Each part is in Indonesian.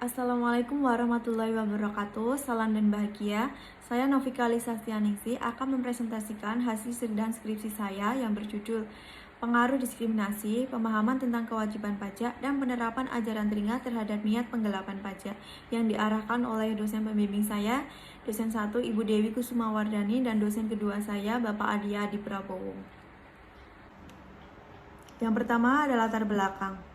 Assalamualaikum warahmatullahi wabarakatuh. Salam dan bahagia. Saya Novika Lisastianingsi akan mempresentasikan hasil sidang skripsi saya yang berjudul Pengaruh Diskriminasi, Pemahaman tentang Kewajiban Pajak, dan Penerapan Ajaran Teringat terhadap Niat Penggelapan Pajak yang diarahkan oleh dosen pembimbing saya, dosen 1 Ibu Dewi Kusumawardani, dan dosen kedua saya Bapak Adia Adi Prabowo. Yang pertama adalah latar belakang.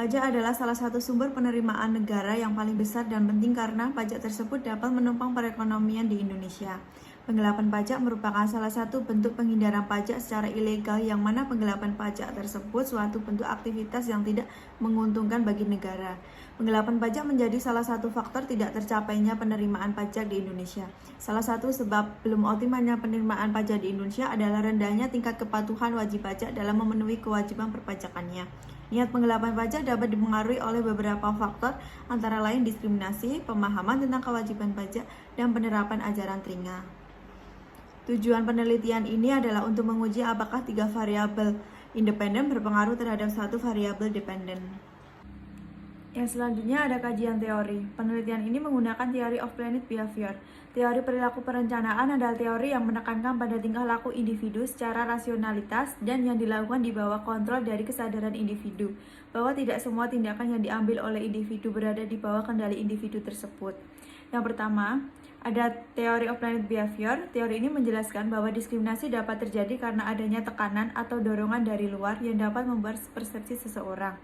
Pajak adalah salah satu sumber penerimaan negara yang paling besar dan penting karena pajak tersebut dapat menopang perekonomian di Indonesia. Penggelapan pajak merupakan salah satu bentuk penghindaran pajak secara ilegal yang mana penggelapan pajak tersebut suatu bentuk aktivitas yang tidak menguntungkan bagi negara. Penggelapan pajak menjadi salah satu faktor tidak tercapainya penerimaan pajak di Indonesia. Salah satu sebab belum optimalnya penerimaan pajak di Indonesia adalah rendahnya tingkat kepatuhan wajib pajak dalam memenuhi kewajiban perpajakannya. Niat penggelapan pajak dapat dipengaruhi oleh beberapa faktor, antara lain diskriminasi, pemahaman tentang kewajiban pajak, dan penerapan ajaran teringat. Tujuan penelitian ini adalah untuk menguji apakah 3 variabel independen berpengaruh terhadap satu variabel dependen. Yang selanjutnya ada kajian teori. Penelitian ini menggunakan Theory of Planned Behavior. Teori perilaku perencanaan adalah teori yang menekankan pada tingkah laku individu secara rasionalitas dan yang dilakukan di bawah kontrol dari kesadaran individu, bahwa tidak semua tindakan yang diambil oleh individu berada di bawah kendali individu tersebut. Yang pertama, ada Theory of Planned Behavior. Teori ini menjelaskan bahwa diskriminasi dapat terjadi karena adanya tekanan atau dorongan dari luar yang dapat membuat persepsi seseorang.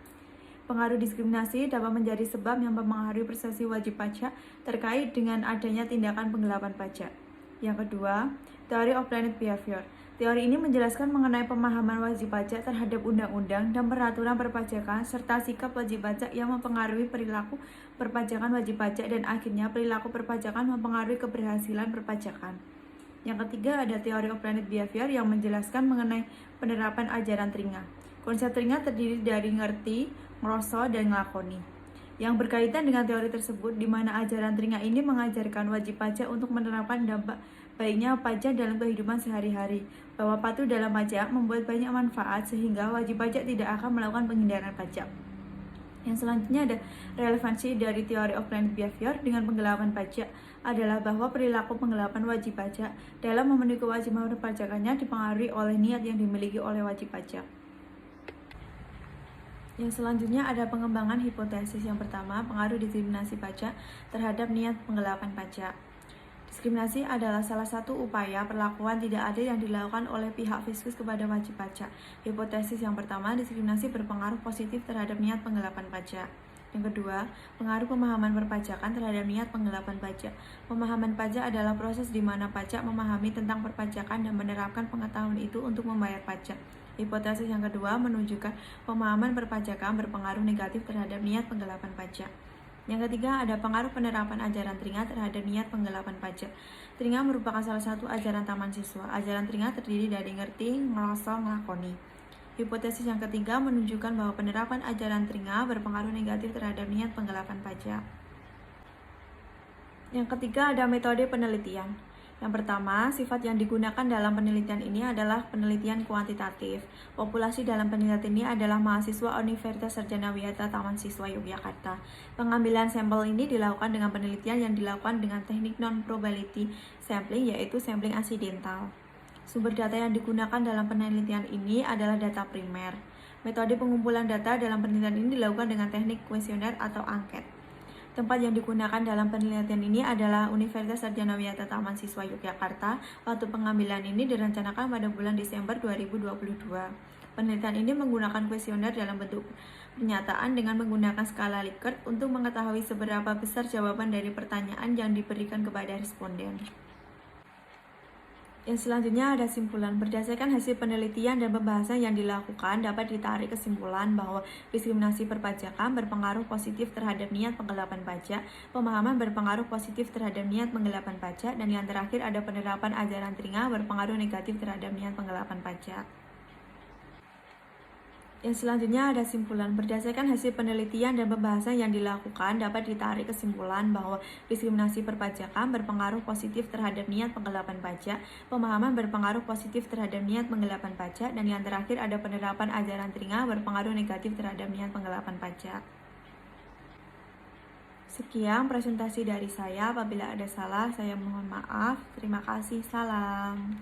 Pengaruh diskriminasi dapat menjadi sebab yang mempengaruhi persepsi wajib pajak terkait dengan adanya tindakan penggelapan pajak. Yang kedua, Theory of Planned Behavior. Teori ini menjelaskan mengenai pemahaman wajib pajak terhadap undang-undang dan peraturan perpajakan serta sikap wajib pajak yang mempengaruhi perilaku perpajakan wajib pajak dan akhirnya perilaku perpajakan mempengaruhi keberhasilan perpajakan. Yang ketiga ada Theory of Planned Behavior yang menjelaskan mengenai penerapan ajaran teringat. Konsep teringat terdiri dari ngerti, ngerasa, dan ngelakoni. Yang berkaitan dengan teori tersebut, di mana ajaran teringat ini mengajarkan wajib pajak untuk menerapkan dampak baiknya pajak dalam kehidupan sehari-hari, bahwa patuh dalam pajak membuat banyak manfaat sehingga wajib pajak tidak akan melakukan penghindaran pajak. Yang selanjutnya ada relevansi dari Theory of Planned Behavior dengan penggelapan pajak adalah bahwa perilaku penggelapan wajib pajak dalam memenuhi kewajiban perpajakannya dipengaruhi oleh niat yang dimiliki oleh wajib pajak. Yang selanjutnya ada pengembangan hipotesis. Yang pertama, pengaruh diskriminasi pajak terhadap niat penggelapan pajak. Diskriminasi adalah salah satu upaya perlakuan tidak adil yang dilakukan oleh pihak fiskus kepada wajib pajak. Hipotesis yang pertama, diskriminasi berpengaruh positif terhadap niat penggelapan pajak. Yang kedua, pengaruh pemahaman perpajakan terhadap niat penggelapan pajak. Pemahaman pajak adalah proses di mana pajak memahami tentang perpajakan dan menerapkan pengetahuan itu untuk membayar pajak. Hipotesis yang kedua menunjukkan pemahaman perpajakan berpengaruh negatif terhadap niat penggelapan pajak. Yang ketiga ada pengaruh penerapan ajaran teringat terhadap niat penggelapan pajak. Teringat merupakan salah satu ajaran taman siswa. Ajaran teringat terdiri dari ngerti, ngerasa, ngelakoni. Hipotesis yang ketiga menunjukkan bahwa penerapan ajaran teringat berpengaruh negatif terhadap niat penggelapan pajak. Yang ketiga ada metode penelitian. Yang pertama, sifat yang digunakan dalam penelitian ini adalah penelitian kuantitatif. Populasi dalam penelitian ini adalah mahasiswa Universitas Sarjana Wiyata Taman Siswa Yogyakarta. Pengambilan sampel ini dilakukan dengan penelitian yang dilakukan dengan teknik non-probability sampling, yaitu sampling aksidental. Sumber data yang digunakan dalam penelitian ini adalah data primer. Metode pengumpulan data dalam penelitian ini dilakukan dengan teknik kuesioner atau angket. Tempat yang digunakan dalam penelitian ini adalah Universitas Sarjana Wiyata Taman Siswa Yogyakarta. Waktu pengambilan ini direncanakan pada bulan Desember 2022. Penelitian ini menggunakan kuesioner dalam bentuk pernyataan dengan menggunakan skala Likert untuk mengetahui seberapa besar jawaban dari pertanyaan yang diberikan kepada responden. Yang selanjutnya ada simpulan. Berdasarkan hasil penelitian dan pembahasan yang dilakukan, dapat ditarik kesimpulan bahwa diskriminasi perpajakan berpengaruh positif terhadap niat penggelapan pajak, pemahaman berpengaruh positif terhadap niat penggelapan pajak, dan yang terakhir ada penerapan ajaran teringat berpengaruh negatif terhadap niat penggelapan pajak. Yang selanjutnya ada simpulan. Berdasarkan hasil penelitian dan pembahasan yang dilakukan, dapat ditarik kesimpulan bahwa diskriminasi perpajakan berpengaruh positif terhadap niat penggelapan pajak, pemahaman berpengaruh positif terhadap niat penggelapan pajak, dan yang terakhir ada penerapan ajaran teringat berpengaruh negatif terhadap niat penggelapan pajak. Sekian presentasi dari saya. Apabila ada salah, saya mohon maaf. Terima kasih. Salam.